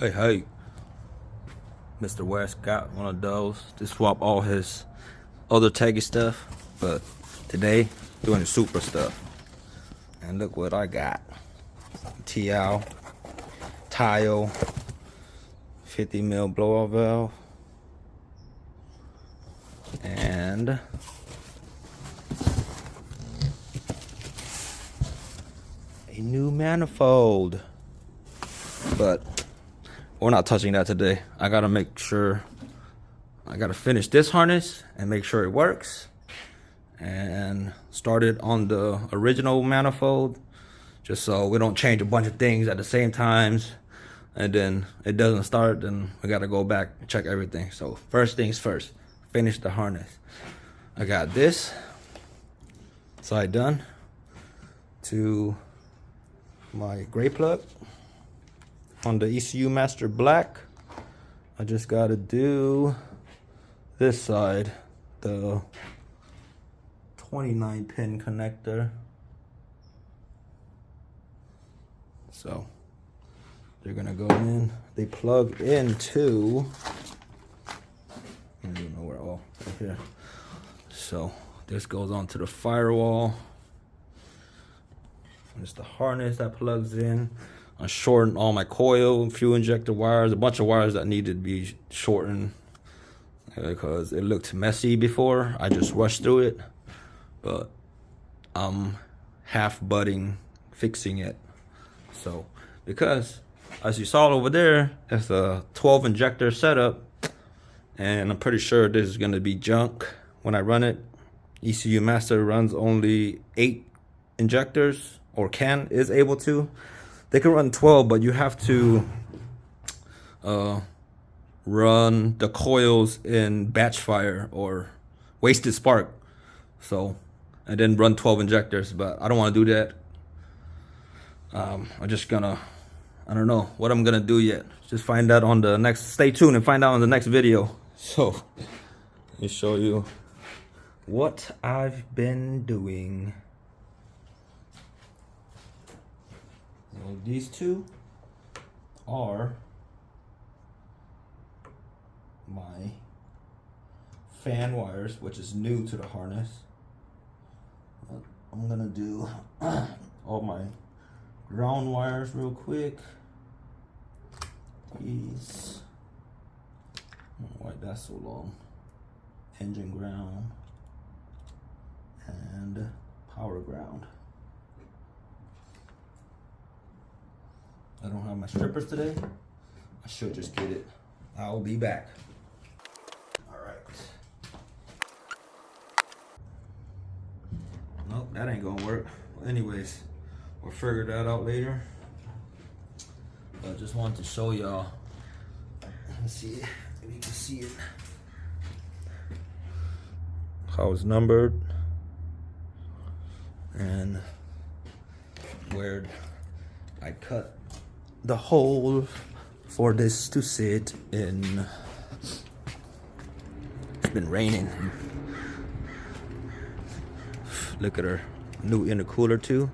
Hey, Mr. West got one of those to swap all his other taggy stuff, but today doing the Supra stuff. And look what I got. TL, tile, 50 mil blowout valve, and a new manifold. But we're not touching that today. I gotta make sure, I gotta finish this harness and make sure it works, and start it on the original manifold, just so we don't change a bunch of things at the same times and then it doesn't start, then we gotta go back and check everything. So first things first, finish the harness. I got this side done to my gray plug on the ECU Master Black. I just gotta do this side, the 29 pin connector. So they're gonna go in, they plug into, I don't even know where, oh, right here. So this goes onto the firewall. It's the harness that plugs in. I shortened all my coil, fuel injector wires, a bunch of wires that needed to be shortened because it looked messy before. I just rushed through it, but I'm half budding fixing it. So because as you saw over there, it's a 12 injector setup, and I'm pretty sure this is going to be junk when I run it. ECU Master runs only 8 injectors, or is able to. They can run 12, but you have to run the coils in batch fire or wasted spark. So, and then run 12 injectors, but I don't want to do that. I'm just gonna, I don't know what I'm gonna do yet. Just find out on the next, stay tuned and find out on the next video. So, let me show you what I've been doing. So these two are my fan wires, which is new to the harness. I'm gonna do all my ground wires real quick. These, I don't know why that's so long. Engine ground and power ground. I don't have my strippers today. I should just get it. I'll be back. All right. Nope, that ain't gonna work. Well, anyways, we'll figure that out later. But I just wanted to show y'all. Let's see if you can see it. How it's numbered and where I cut the hole for this to sit in. It's been raining. Look at her new intercooler too.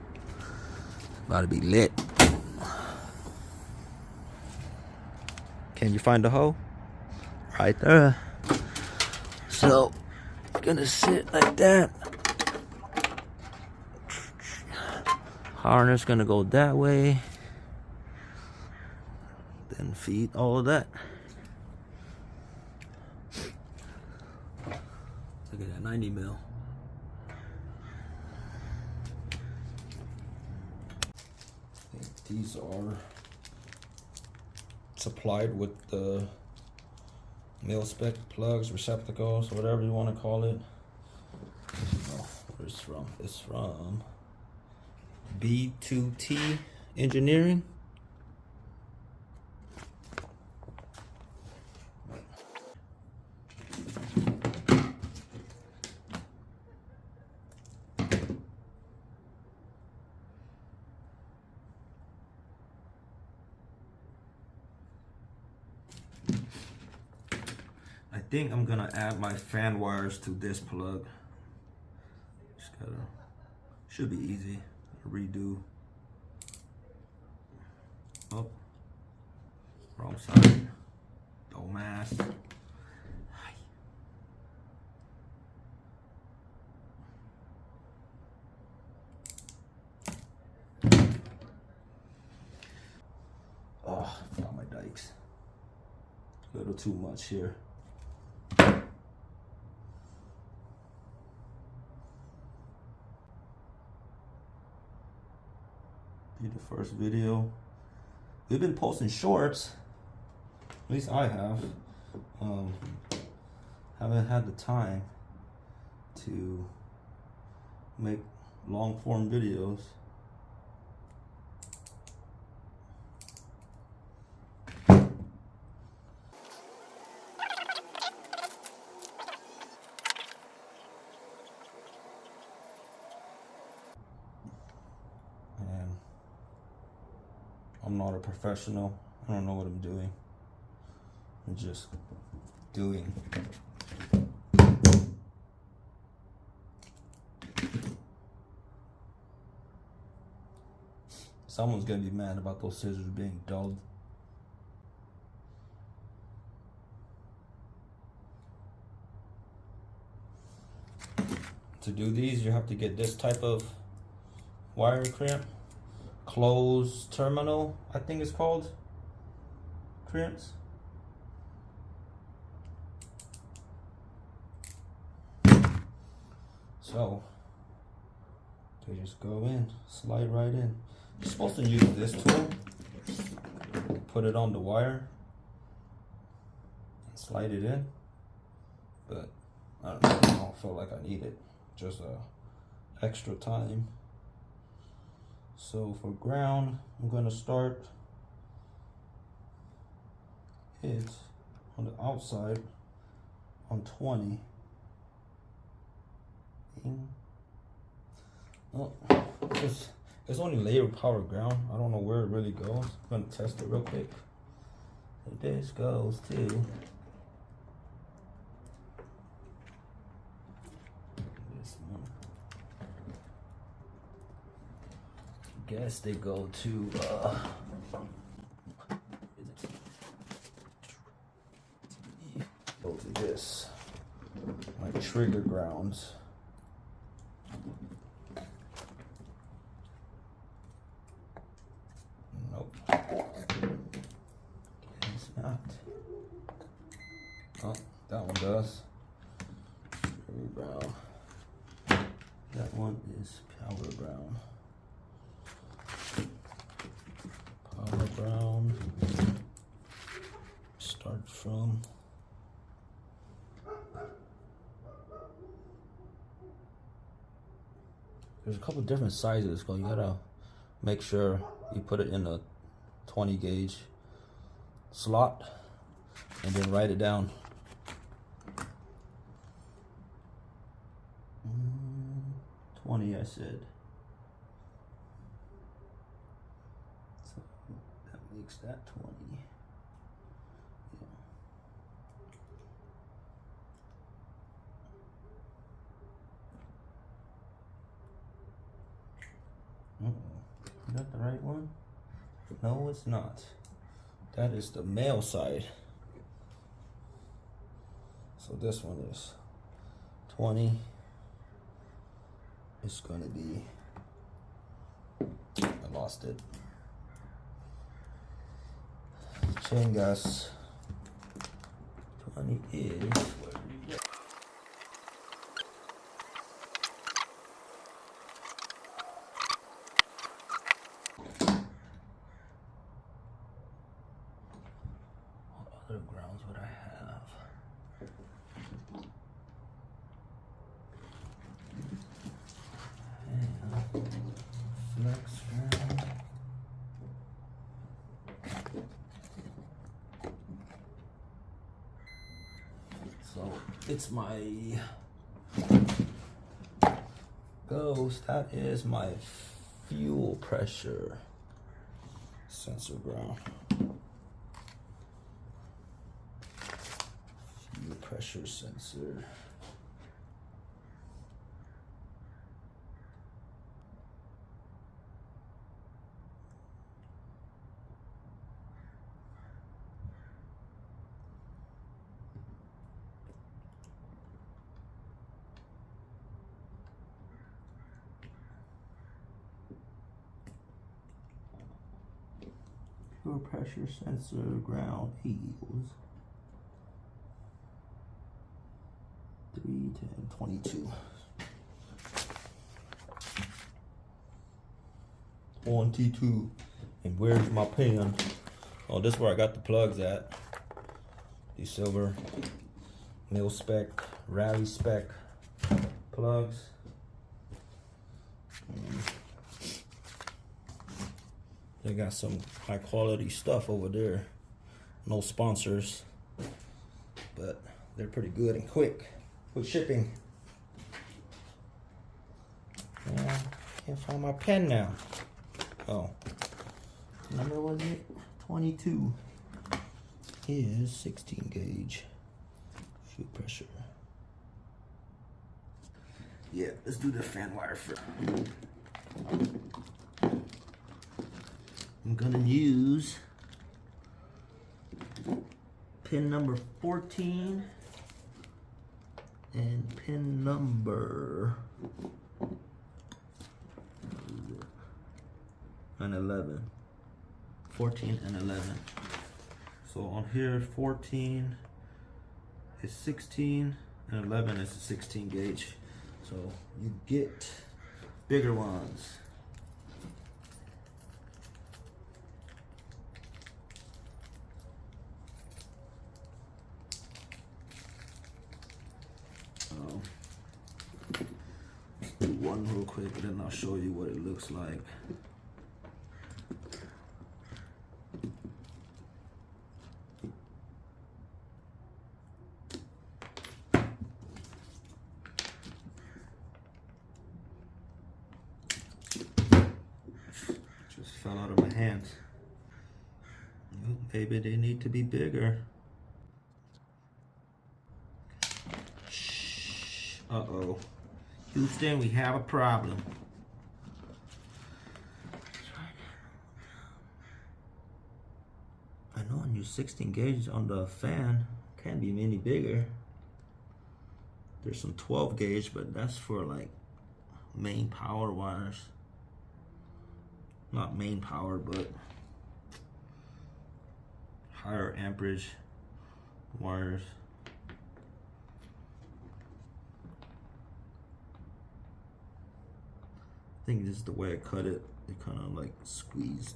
About to be lit. Can you find the hole? Right there. So it's gonna sit like that. Harness gonna go that way. Then feed all of that. Look at that 90 mil. These are supplied with the mil spec plugs, receptacles, whatever you want to call it. Where it's from? It's from B2T Engineering. I think I'm gonna add my fan wires to this plug. Just gotta, should be easy. Redo. Oh, Wrong side. Dumbass. Oh, got my dikes. A little too much here. Be the first video. We've been posting shorts. At least I have. Haven't had the time to make long form videos. And I'm not a professional. I don't know what I'm doing. I'm just doing. Someone's gonna be mad about those scissors being dulled. To do these, you have to get this type of wire crimp. Closed terminal, I think it's called. Crimps. So they just go in, slide right in. You're supposed to use this tool, put it on the wire, and slide it in. But I don't feel like I need it. Just extra time. So for ground, I'm gonna start it on the outside on 20. Oh, it's only layer power ground. I don't know where it really goes. I'm gonna test it real quick. So this goes to this one. Guess they go to go to this, my trigger grounds. Nope, it's not. Oh, that one does. Trigger ground. That one is power ground. Power ground. Start from there's a couple different sizes, so you gotta make sure you put it in a 20 gauge slot and then write it down. 20, I said. So that makes that 20. Is that the right one? No, it's not. That is the male side. So this one is 20. It's gonna be, I lost it. Chain gas 20 is, other grounds would I have? And flex ground. So it's my Ghost. That is my fuel pressure sensor ground. Pressure sensor. pure pressure sensor, ground equals 3, 10, 22. 22. And where's my pen? Oh, this is where I got the plugs at. These silver mil spec, rally spec plugs. They got some high quality stuff over there. No sponsors, but they're pretty good and quick with shipping. Yeah, can't find my pen now. Oh, number was it? 22 is 16 gauge shoe pressure. Yeah, let's do the fan wire first. I'm gonna use pin number 14 and pin number 11. 14 and 11. So on here, 14 is 16 and 11 is a 16 gauge. So you get bigger ones. Let's do one real quick, and then I'll show you what it looks like. Just fell out of my hands. Maybe they need to be bigger. Uh-oh. Houston, we have a problem. I know I use 16 gauge on the fan. Can't be any bigger. There's some 12 gauge, but that's for like main power wires. Not main power, but higher amperage wires. I think this is the way I cut it. It kind of like squeezed.